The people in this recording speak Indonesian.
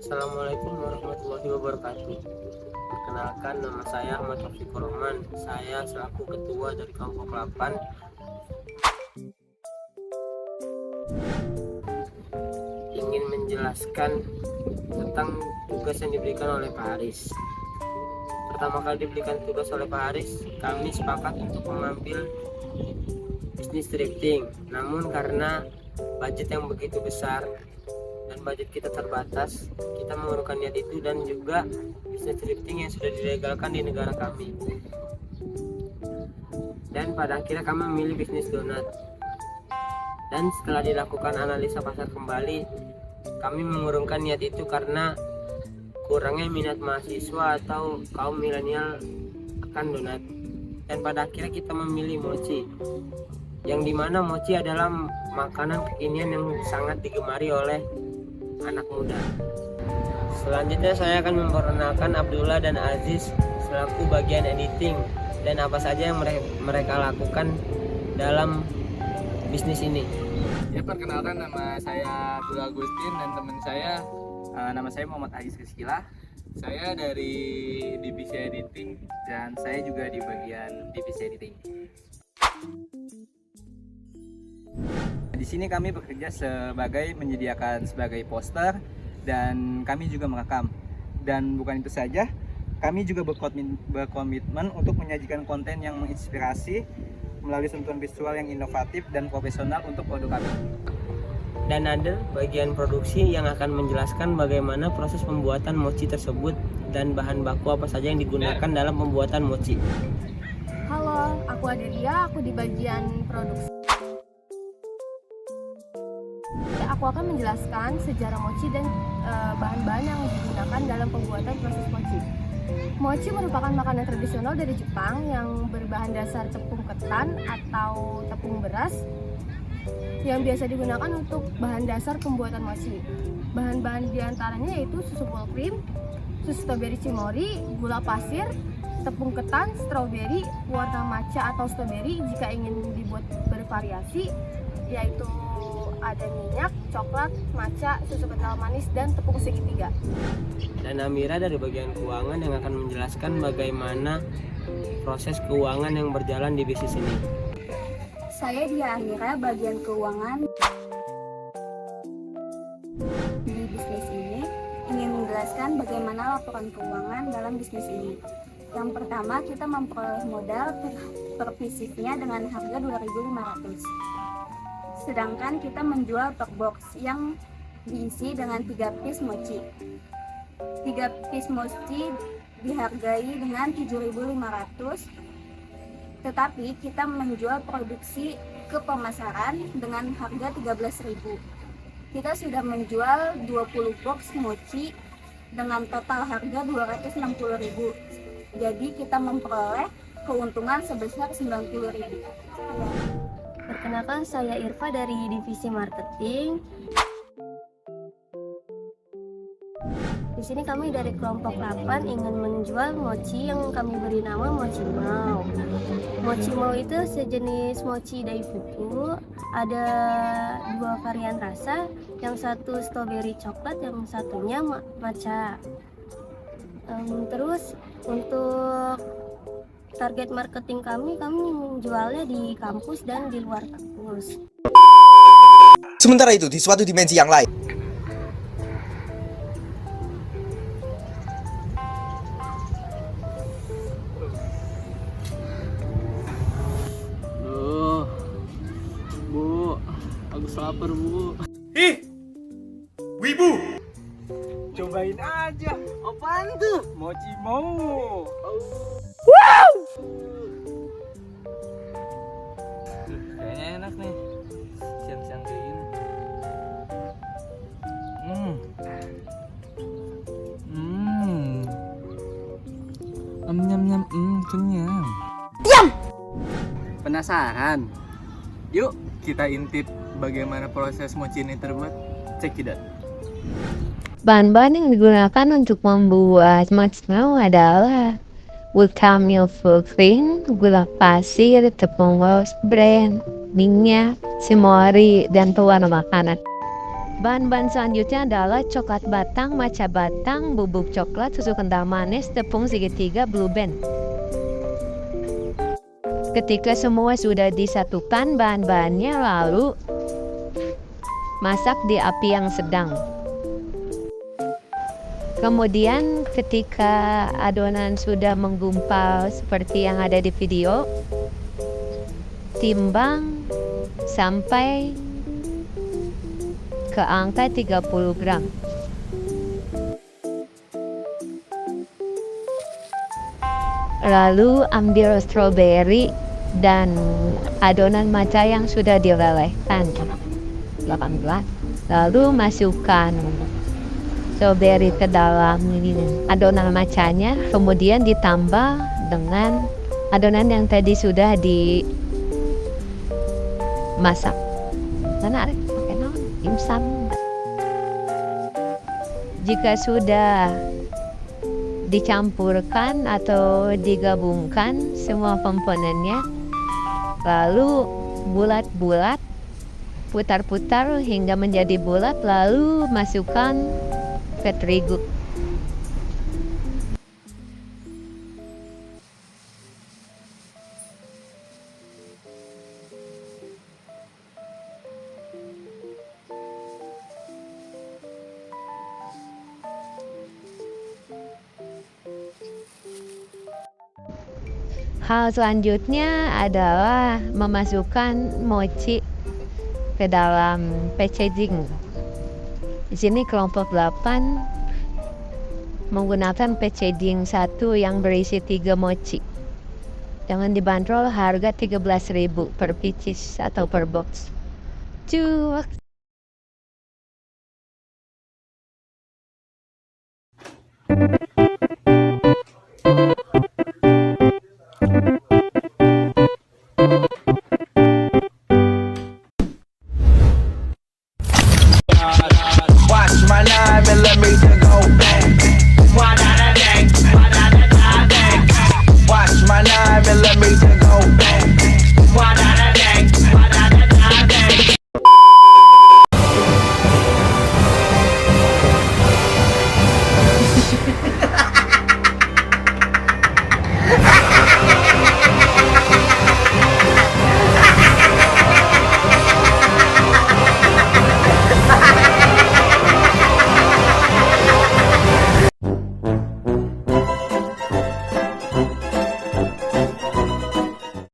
Assalamualaikum warahmatullahi wabarakatuh. Perkenalkan, nama saya Ahmad Taufikur Rahman. Saya selaku ketua dari kelompok 8 ingin menjelaskan tentang tugas yang diberikan oleh Pak Haris. Pertama kali diberikan tugas oleh Pak Haris, kami sepakat untuk mengambil bisnis thrifting. Namun karena budget yang begitu besar dan budget kita terbatas, kita mengurungkan niat itu, dan juga bisnis thrifting yang sudah dilegalkan di negara kami. Dan pada akhirnya kami memilih bisnis donat. Dan setelah dilakukan analisa pasar kembali, kami mengurungkan niat itu karena kurangnya minat mahasiswa atau kaum milenial akan donat. Dan pada akhirnya kita memilih mochi, yang dimana mochi adalah makanan kekinian yang sangat digemari oleh anak muda. Selanjutnya saya akan memperkenalkan Abdullah dan Aziz selaku bagian editing dan apa saja yang mereka lakukan dalam bisnis ini. Ya, perkenalkan, nama saya Abdullah Agustin dan teman saya nama saya Muhammad Aziz Rizkila. Saya dari divisi editing dan saya juga di bagian divisi editing. Di sini kami bekerja menyediakan sebagai poster dan kami juga merekam. Dan bukan itu saja, kami juga berkomitmen untuk menyajikan konten yang menginspirasi melalui sentuhan visual yang inovatif dan profesional untuk produk kami. Dan ada bagian produksi yang akan menjelaskan bagaimana proses pembuatan mochi tersebut dan bahan baku apa saja yang digunakan dalam pembuatan mochi. Halo, aku Adelia, aku di bagian produksi. Aku akan menjelaskan sejarah mochi dan bahan-bahan yang digunakan dalam pembuatan proses mochi. Mochi merupakan makanan tradisional dari Jepang yang berbahan dasar tepung ketan atau tepung beras yang biasa digunakan untuk bahan dasar pembuatan mochi. Bahan-bahan diantaranya yaitu susu full cream, susu strawberry cimori, gula pasir, tepung ketan, stroberi, warna matcha atau strawberry jika ingin dibuat bervariasi, yaitu ada minyak, coklat, matcha, susu kental manis, dan tepung segitiga. Dan Amira dari bagian keuangan yang akan menjelaskan bagaimana proses keuangan yang berjalan di bisnis ini. Saya Dia Amira, bagian keuangan di bisnis ini, ingin menjelaskan bagaimana laporan keuangan dalam bisnis ini. Yang pertama, kita memperoleh modal per piecesnya dengan harga 2.500. Sedangkan kita menjual per box yang diisi dengan 3 piece mochi. 3 piece mochi dihargai dengan 7.500, tetapi kita menjual produksi ke pemasaran dengan harga 13.000. Kita sudah menjual 20 box mochi dengan total harga 260.000. Jadi kita memperoleh keuntungan sebesar 90.000. Perkenalkan, saya Irfa dari divisi marketing. Di sini kami dari kelompok 8 ingin menjual mochi yang kami beri nama Mochi Mau. Mochi Mau itu sejenis mochi daifuku. Ada 2 varian rasa, yang satu strawberry coklat, yang satunya matcha. Terus untuk target marketing kami menjualnya di kampus dan di luar kampus. Sementara itu, di suatu dimensi yang lain, Bu, aku lapar, Bu. ih, wibu. Cobain aja. Apaan tuh? Mochi Mau. Wow. Kayaknya enak nih. Siang-siang kayak gini. Nyam, kenyang. Diam. Penasaran? Yuk kita intip bagaimana proses mochi ini terbuat. Check it out. Bahan-bahan yang digunakan untuk membuat mochi mau adalah wheat milk full cream, gula pasir, tepung rose bran, minyak, cimori, dan pewarna makanan. Bahan-bahan selanjutnya adalah coklat batang, matcha batang, bubuk coklat, susu kental manis, tepung segitiga, blue band. Ketika semua sudah disatukan bahan-bahannya, lalu masak di api yang sedang. Kemudian ketika adonan sudah menggumpal seperti yang ada di video, timbang sampai ke angka 30 gram. Lalu ambil stroberi dan adonan matcha yang sudah dilelehkan 18. Lalu masukkan stroberi ke dalam adonan matchanya, kemudian ditambah dengan adonan yang tadi sudah dimasak. Menarik, pakai dimsum. Jika sudah dicampurkan atau digabungkan semua komponennya, lalu bulat-bulat, putar-putar hingga menjadi bulat, lalu masukkan ke terigu. Hal selanjutnya adalah memasukkan mochi ke dalam packaging. Di sini kelompok 8 menggunakan packaging 1 yang berisi 3 mochi. Dengan dibanderol harga 13.000 per pieces atau per box. Cuy.